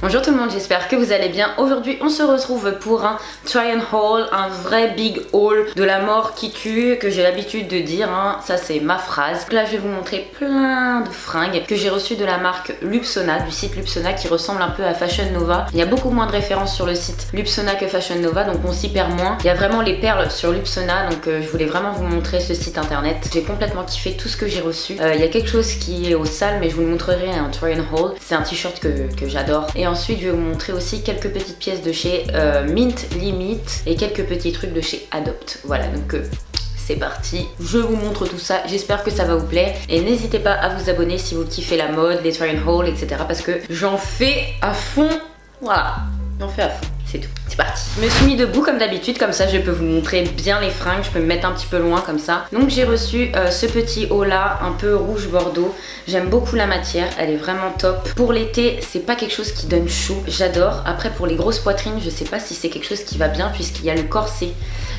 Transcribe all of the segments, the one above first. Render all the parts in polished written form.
Bonjour tout le monde, j'espère que vous allez bien. Aujourd'hui on se retrouve pour un try and haul, un vrai big haul de la mort qui tue, que j'ai l'habitude de dire, hein. Ça c'est ma phrase. Là je vais vous montrer plein de fringues que j'ai reçues de la marque Lupsona, du site Lupsona, qui ressemble un peu à Fashion Nova. Il y a beaucoup moins de références sur le site Lupsona que Fashion Nova, donc on s'y perd moins. Il y a vraiment les perles sur Lupsona, donc je voulais vraiment vous montrer ce site internet. J'ai complètement kiffé tout ce que j'ai reçu. Il y a quelque chose qui est au sale, mais je vous le montrerai un try and haul. C'est un t-shirt que j'adore. Et ensuite je vais vous montrer aussi quelques petites pièces de chez Mint Limit et quelques petits trucs de chez Adopt. Voilà, donc c'est parti, je vous montre tout ça, j'espère que ça va vous plaire et n'hésitez pas à vous abonner si vous kiffez la mode, les try and haul, etc. parce que j'en fais à fond. Voilà, j'en fais à fond. C'est tout, c'est parti. Je me suis mis debout comme d'habitude, comme ça je peux vous montrer bien les fringues, je peux me mettre un petit peu loin comme ça. Donc j'ai reçu ce petit haut là, un peu rouge bordeaux. J'aime beaucoup la matière, elle est vraiment top. Pour l'été, c'est pas quelque chose qui donne chaud, j'adore. Après pour les grosses poitrines, je sais pas si c'est quelque chose qui va bien puisqu'il y a le corset.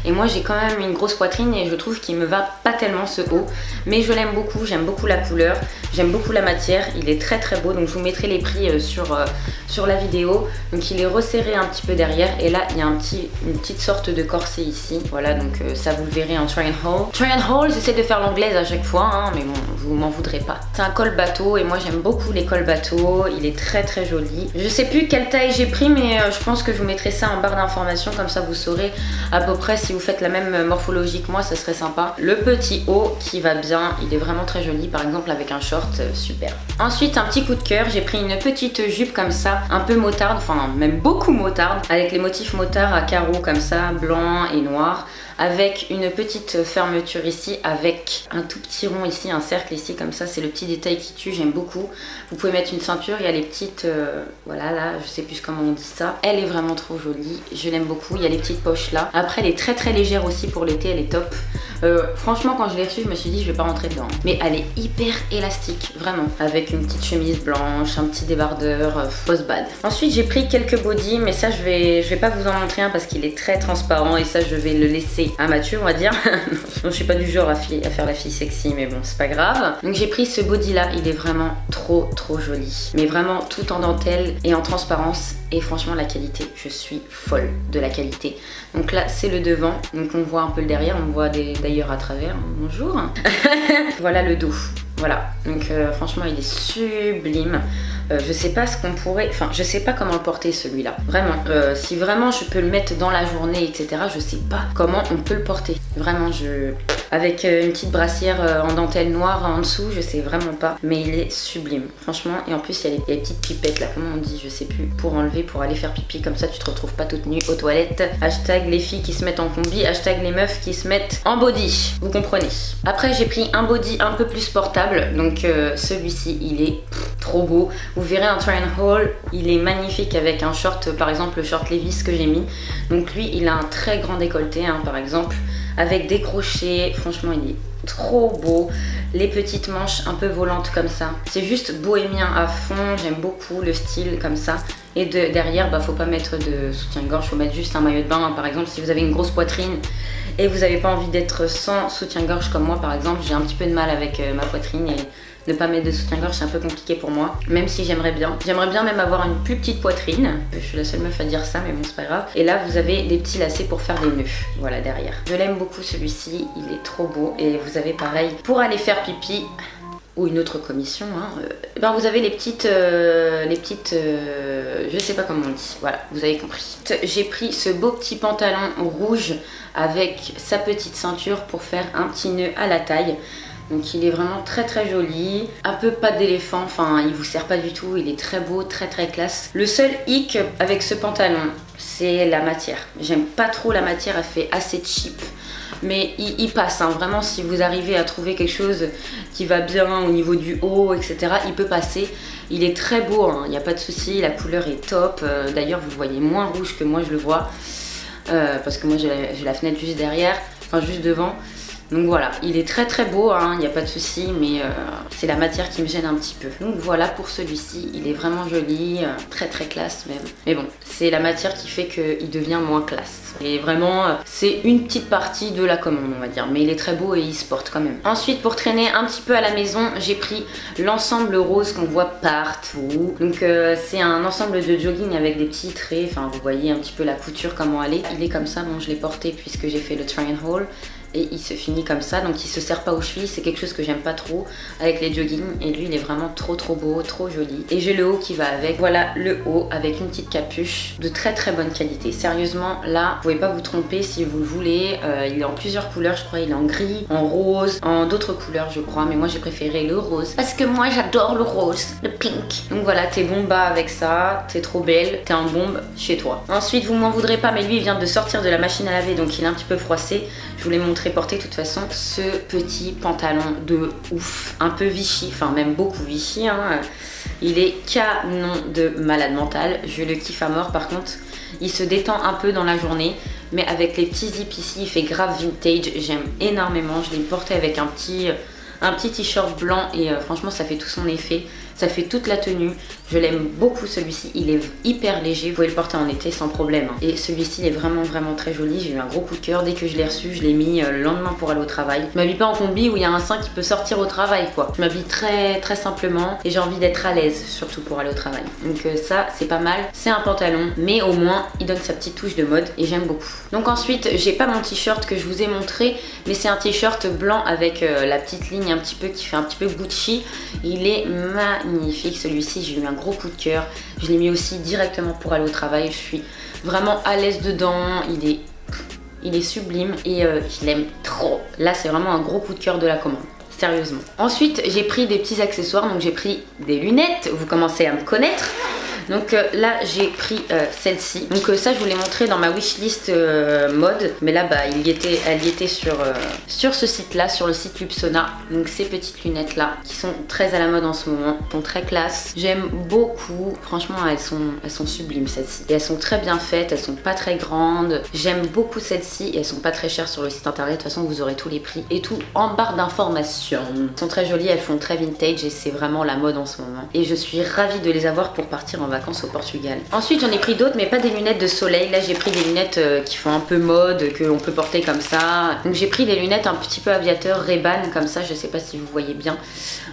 Et moi j'ai quand même une grosse poitrine et je trouve qu'il me va pas tellement ce haut. Mais je l'aime beaucoup, j'aime beaucoup la couleur, j'aime beaucoup la matière, il est très très beau. Donc je vous mettrai les prix sur la vidéo. Donc il est resserré un petit peu derrière et là il y a une petite sorte de corset ici. Voilà, donc ça vous le verrez en try and haul. Try and haul, j'essaie de faire l'anglaise à chaque fois, hein, mais bon, vous m'en voudrez pas. C'est un col bateau et moi j'aime beaucoup les cols bateaux, il est très très joli. Je sais plus quelle taille j'ai pris, mais je pense que je vous mettrai ça en barre d'informations, comme ça vous saurez à peu près si vous faites la même morphologie que moi, ça serait sympa. Le petit haut qui va bien, il est vraiment très joli, par exemple avec un short, super. Ensuite un petit coup de cœur, j'ai pris une petite jupe comme ça, un peu motarde, enfin même beaucoup motarde, avec les motifs motards à carreaux comme ça, blanc et noir, avec une petite fermeture ici, avec un tout petit rond ici, un cercle ici comme ça, c'est le petit détail qui tue, j'aime beaucoup. Vous pouvez mettre une ceinture, il y a les petites, voilà là, je sais plus comment on dit ça, elle est vraiment trop jolie, je l'aime beaucoup, il y a les petites poches là. Après elle est très très légère aussi pour l'été, elle est top. Franchement quand je l'ai reçue je me suis dit je vais pas rentrer dedans, mais elle est hyper élastique, vraiment, avec une petite chemise blanche, un petit débardeur, post bad. Ensuite j'ai pris quelques bodys, mais ça je vais pas vous en montrer un parce qu'il est très transparent et ça je vais le laisser à Mathieu on va dire. Non, je suis pas du genre à faire la fille sexy, mais bon c'est pas grave. Donc j'ai pris ce body là, il est vraiment trop joli, mais vraiment tout en dentelle et en transparence, et franchement la qualité, je suis folle de la qualité. Donc là c'est le devant, donc on voit un peu le derrière, on voit d'ailleurs à travers, bonjour. Voilà le dos, voilà, donc franchement il est sublime. Je sais pas ce qu'on pourrait, enfin je sais pas comment le porter celui-là, vraiment. Si vraiment je peux le mettre dans la journée, etc., je sais pas comment on peut le porter. Vraiment, avec une petite brassière en dentelle noire en dessous, je sais vraiment pas, mais il est sublime, franchement. Et en plus il y a les petites pipettes là, comment on dit, je sais plus, pour enlever, pour aller faire pipi, comme ça tu te retrouves pas toute nue aux toilettes. Hashtag les filles qui se mettent en combi, hashtag les meufs qui se mettent en body, vous comprenez. Après j'ai pris un body un peu plus portable, donc celui-ci il est trop beau. Vous verrez un try and haul, il est magnifique avec un short, par exemple le short Levi's que j'ai mis. Donc lui il a un très grand décolleté, hein, par exemple, avec des crochets, franchement il est trop beau. Les petites manches un peu volantes comme ça, c'est juste bohémien à fond, j'aime beaucoup le style comme ça. Et derrière, bah, faut pas mettre de soutien-gorge, faut mettre juste un maillot de bain, hein. Par exemple si vous avez une grosse poitrine et vous n'avez pas envie d'être sans soutien-gorge comme moi par exemple, j'ai un petit peu de mal avec ma poitrine et ne pas mettre de soutien-gorge c'est un peu compliqué pour moi, même si j'aimerais bien même avoir une plus petite poitrine. Je suis la seule meuf à dire ça, mais bon c'est pas grave. Et là vous avez des petits lacets pour faire des nœuds, voilà derrière. Je l'aime beaucoup celui-ci, il est trop beau. Et vous avez pareil pour aller faire pipi ou une autre commission, hein, ben vous avez les petites, je sais pas comment on dit, voilà, vous avez compris. J'ai pris ce beau petit pantalon rouge avec sa petite ceinture pour faire un petit nœud à la taille. Donc il est vraiment très joli, un peu patte d'éléphant, enfin il vous sert pas du tout, il est très beau, très classe. Le seul hic avec ce pantalon, c'est la matière. J'aime pas trop la matière, elle fait assez cheap. Mais il passe, hein. Vraiment si vous arrivez à trouver quelque chose qui va bien au niveau du haut, etc., il peut passer. Il est très beau, hein. Il n'y a pas de souci, la couleur est top. D'ailleurs vous le voyez moins rouge que moi je le vois, parce que moi j'ai la fenêtre juste derrière, enfin juste devant. Donc voilà, il est très beau, hein, il n'y a pas de souci, mais c'est la matière qui me gêne un petit peu. Donc voilà pour celui-ci, il est vraiment joli, très classe même. Mais bon, c'est la matière qui fait qu'il devient moins classe. Et vraiment, c'est une petite partie de la commande, on va dire. Mais il est très beau et il se porte quand même. Ensuite, pour traîner un petit peu à la maison, j'ai pris l'ensemble rose qu'on voit partout. Donc c'est un ensemble de jogging avec des petits traits. Enfin, vous voyez un petit peu la couture, comment elle est. Il est comme ça, bon, je l'ai porté puisque j'ai fait le try and haul. Et il se finit comme ça, donc il se serre pas aux chevilles, c'est quelque chose que j'aime pas trop avec les joggings. Et lui il est vraiment trop beau, trop joli. Et j'ai le haut qui va avec, voilà le haut avec une petite capuche de très bonne qualité. Sérieusement là, vous pouvez pas vous tromper si vous le voulez. Il est en plusieurs couleurs, je crois, il est en gris, en rose, en d'autres couleurs je crois. Mais moi j'ai préféré le rose parce que moi j'adore le rose, le pink. Donc voilà, t'es bomba avec ça, t'es trop belle, t'es en bombe chez toi. Ensuite vous m'en voudrez pas, mais lui il vient de sortir de la machine à laver, donc il est un petit peu froissé. Je vous l'ai montré porter de toute façon, ce petit pantalon de ouf, un peu Vichy, enfin même beaucoup Vichy, hein. Il est canon de malade mental, je le kiffe à mort. Par contre il se détend un peu dans la journée, mais avec les petits zips ici il fait grave vintage, j'aime énormément. Je l'ai porté avec un petit t-shirt blanc et franchement ça fait tout son effet, ça fait toute la tenue. Je l'aime beaucoup celui-ci, il est hyper léger, vous pouvez le porter en été sans problème. Et celui-ci il est vraiment très joli, j'ai eu un gros coup de cœur. Dès que je l'ai reçu, je l'ai mis le lendemain pour aller au travail. Je m'habille pas en combi où il y a un sein qui peut sortir au travail quoi. Je m'habille très simplement et j'ai envie d'être à l'aise, surtout pour aller au travail. Donc ça c'est pas mal, c'est un pantalon, mais au moins il donne sa petite touche de mode et j'aime beaucoup. Donc ensuite j'ai pas mon t-shirt que je vous ai montré, mais c'est un t-shirt blanc avec la petite ligne un petit peu qui fait un petit peu Gucci. Il est magnifique celui-ci, j'ai eu un gros coup de cœur. Je l'ai mis aussi directement pour aller au travail. Je suis vraiment à l'aise dedans. Il est sublime et je l'aime trop. Là c'est vraiment un gros coup de cœur de la commande. Sérieusement. Ensuite j'ai pris des petits accessoires. Donc j'ai pris des lunettes. Vous commencez à me connaître. Donc là j'ai pris celle-ci. Donc ça je vous l'ai montré dans ma wishlist mode. Mais là bah elle y était sur ce site là, sur le site Lupsona. Donc ces petites lunettes là qui sont très à la mode en ce moment, sont très classe. J'aime beaucoup, franchement elles sont sublimes celles-ci. Et elles sont très bien faites, elles sont pas très grandes. J'aime beaucoup celles-ci et elles sont pas très chères sur le site internet. De toute façon vous aurez tous les prix et tout en barre d'informations. Elles sont très jolies, elles font très vintage et c'est vraiment la mode en ce moment. Et je suis ravie de les avoir pour partir en vacances au Portugal. Ensuite j'en ai pris d'autres mais pas des lunettes de soleil. Là j'ai pris des lunettes qui font un peu mode, que on peut porter comme ça. Donc j'ai pris des lunettes un petit peu aviateur Ray-Ban comme ça, je sais pas si vous voyez bien.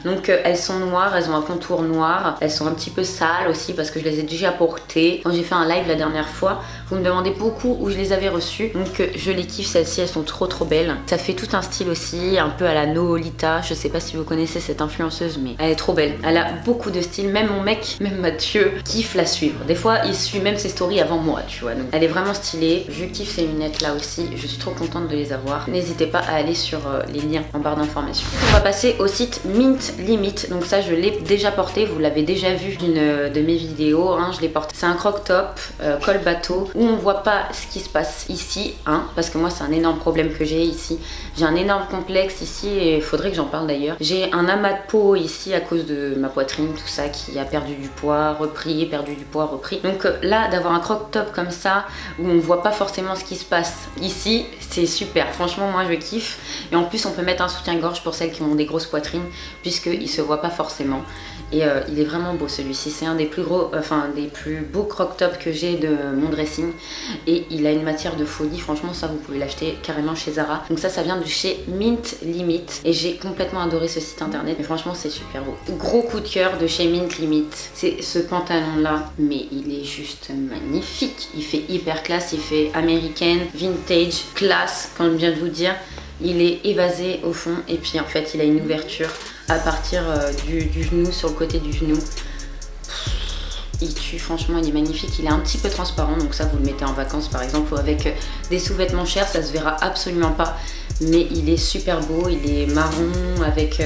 Donc elles sont noires, elles ont un contour noir. Elles sont un petit peu sales aussi parce que je les ai déjà portées. Quand j'ai fait un live la dernière fois, vous me demandez beaucoup où je les avais reçues. Donc je les kiffe celles-ci, elles sont trop belles. Ça fait tout un style aussi, un peu à la Noolita. Je sais pas si vous connaissez cette influenceuse mais elle est trop belle. Elle a beaucoup de style, même mon mec, même Mathieu, kiffe la suivre. Des fois il suit même ses stories avant moi, tu vois. Donc elle est vraiment stylée. Je kiffe ces lunettes là aussi, je suis trop contente de les avoir. N'hésitez pas à aller sur les liens en barre d'informations. On va passer au site Mint Limit. Donc ça je l'ai déjà porté, vous l'avez déjà vu d'une de mes vidéos, hein, je l'ai porté. C'est un croc top col bateau où on voit pas ce qui se passe ici, hein, parce que moi c'est un énorme problème que j'ai ici. J'ai un énorme complexe ici et il faudrait que j'en parle d'ailleurs. J'ai un amas de peau ici à cause de ma poitrine, tout ça qui a perdu du poids, repris, perdu du poids, repris. Donc là d'avoir un croc top comme ça où on voit pas forcément ce qui se passe ici, c'est super. Franchement moi je kiffe. Et en plus on peut mettre un soutien-gorge pour celles qui ont des grosses poitrines puisqu'il se voit pas forcément. Et il est vraiment beau celui-ci, c'est un des plus gros, enfin des plus beaux croc top que j'ai de mon dressing. Et il a une matière de folie, franchement ça vous pouvez l'acheter carrément chez Zara. Donc ça vient de chez Mint Limit et j'ai complètement adoré ce site internet. Mais franchement c'est super beau. Gros coup de cœur de chez Mint Limit, c'est ce pantalon là, mais il est juste magnifique. Il fait hyper classe, il fait américaine, vintage, classe comme je viens de vous dire. Il est évasé au fond et puis en fait il a une ouverture à partir du genou, sur le côté du genou. Il tue, franchement il est magnifique. Il est un petit peu transparent donc ça vous le mettez en vacances par exemple ou avec des sous-vêtements chers, ça se verra absolument pas. Mais il est super beau, il est marron avec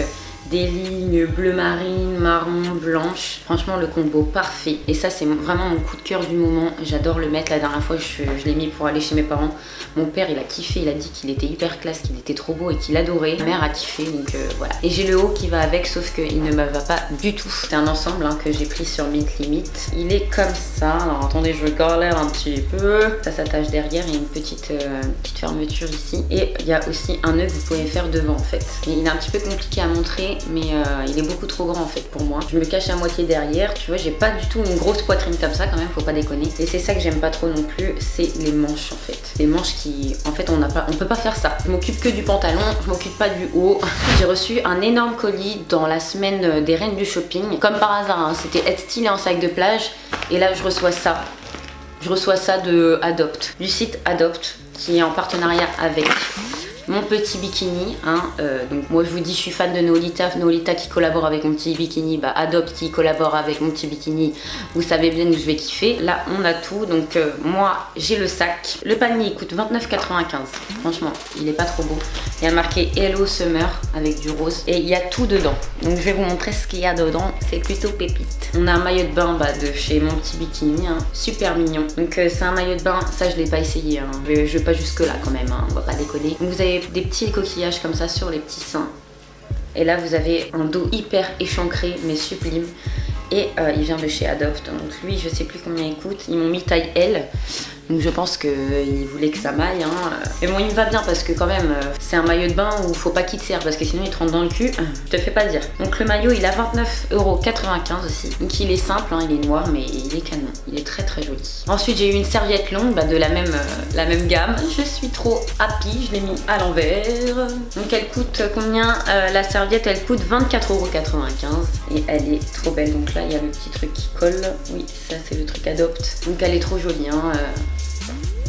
des lignes bleu marine, marron, blanche. Franchement le combo parfait. Et ça c'est vraiment mon coup de cœur du moment. J'adore le mettre. La dernière fois je l'ai mis pour aller chez mes parents. Mon père il a kiffé, il a dit qu'il était hyper classe, qu'il était trop beau et qu'il adorait. Ma mère a kiffé donc voilà. Et j'ai le haut qui va avec sauf qu'il ne me va pas du tout. C'est un ensemble hein, que j'ai pris sur Mint Limit. Il est comme ça. Alors attendez, je galère un petit peu. Ça s'attache derrière, il y a une petite fermeture ici. Et il y a aussi un nœud que vous pouvez faire devant en fait. Et il est un petit peu compliqué à montrer mais il est beaucoup trop grand en fait pour moi. Je me cache à moitié derrière. Tu vois, j'ai pas du tout une grosse poitrine comme ça quand même, faut pas déconner. Et c'est ça que j'aime pas trop non plus, c'est les manches en fait. Les manches qui, en fait, on peut pas faire ça. Je m'occupe que du pantalon, je m'occupe pas du haut. J'ai reçu un énorme colis dans la semaine des reines du shopping. Comme par hasard, hein, c'était être stylé en sac de plage. Et là, je reçois ça. Je reçois ça de Adopt, du site Adopt, qui est en partenariat avec mon petit bikini. Hein. Donc moi je vous dis, je suis fan de Nolita. Nolita qui collabore avec mon petit bikini, bah Adopt qui collabore avec mon petit bikini. Vous savez bien que je vais kiffer. Là on a tout. Donc moi j'ai le sac. Le panier il coûte 29,95. Franchement il est pas trop beau. Il y a marqué Hello Summer avec du rose. Et il y a tout dedans. Donc je vais vous montrer ce qu'il y a dedans. C'est plutôt pépite. On a un maillot de bain de chez mon petit bikini. Hein. Super mignon. Donc c'est un maillot de bain. Ça je l'ai pas essayé. Hein. Je vais pas jusque là quand même. Hein. On va pas déconner. Donc vous avez des petits coquillages comme ça sur les petits seins. Et là vous avez un dos hyper échancré mais sublime. Et il vient de chez Adopt. Donc lui je sais plus combien il coûte. Ils m'ont mis taille L. Donc je pense qu'ils voulaient que ça m'aille. Hein. Mais bon il me va bien parce que quand même c'est un maillot de bain où faut pas qu'il te serre parce que sinon il te rentre dans le cul. Je te fais pas dire. Donc le maillot il a 29,95 € aussi. Donc il est simple, hein, il est noir mais il est canon. Il est très très joli. Ensuite j'ai eu une serviette longue de la même gamme. Je suis trop happy, je l'ai mis à l'envers. Donc elle coûte combien? La serviette elle coûte 24,95 € et elle est trop belle. Donc là il y a le petit truc qui colle. Oui ça c'est le truc Adopt. Donc elle est trop jolie hein.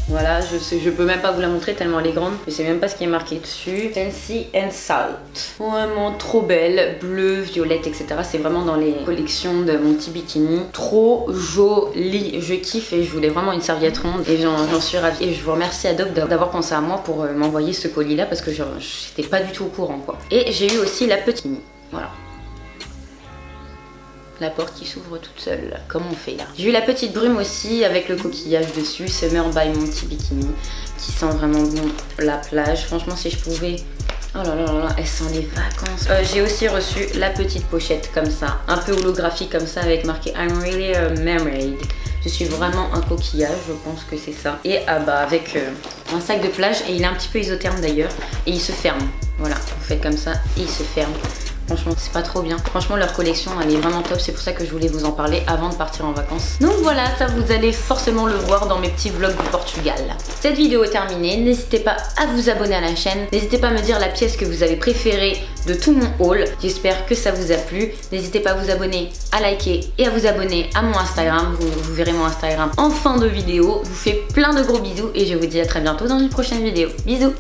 Voilà, je peux même pas vous la montrer tellement elle est grande. Je sais même pas ce qui est marqué dessus. Fancy and Salt. Vraiment trop belle, bleue, violette, etc. C'est vraiment dans les collections de mon petit bikini. Trop jolie. Je kiffe et je voulais vraiment une serviette ronde. Et j'en suis ravie. Et je vous remercie Adopt d'avoir pensé à moi pour m'envoyer ce colis là parce que j'étais pas du tout au courant quoi. Et j'ai eu aussi la petite mini. Voilà. La porte qui s'ouvre toute seule, comme on fait là. J'ai eu la petite brume aussi avec le coquillage dessus, Summer by mon petit bikini, qui sent vraiment bon la plage. Franchement si je pouvais... Oh là là là, elle sent les vacances. J'ai aussi reçu la petite pochette comme ça, un peu holographique comme ça avec marqué I'm really a mermaid. Je suis vraiment un coquillage, je pense que c'est ça. Et avec un sac de plage et il est un petit peu isotherme d'ailleurs et il se ferme. Voilà, vous faites comme ça et il se ferme. Franchement, c'est pas trop bien. Franchement, leur collection, elle est vraiment top. C'est pour ça que je voulais vous en parler avant de partir en vacances. Donc voilà, ça vous allez forcément le voir dans mes petits vlogs du Portugal. Cette vidéo est terminée. N'hésitez pas à vous abonner à la chaîne. N'hésitez pas à me dire la pièce que vous avez préférée de tout mon haul. J'espère que ça vous a plu. N'hésitez pas à vous abonner, à liker et à vous abonner à mon Instagram. Vous verrez mon Instagram en fin de vidéo. Je vous fais plein de gros bisous et je vous dis à très bientôt dans une prochaine vidéo. Bisous!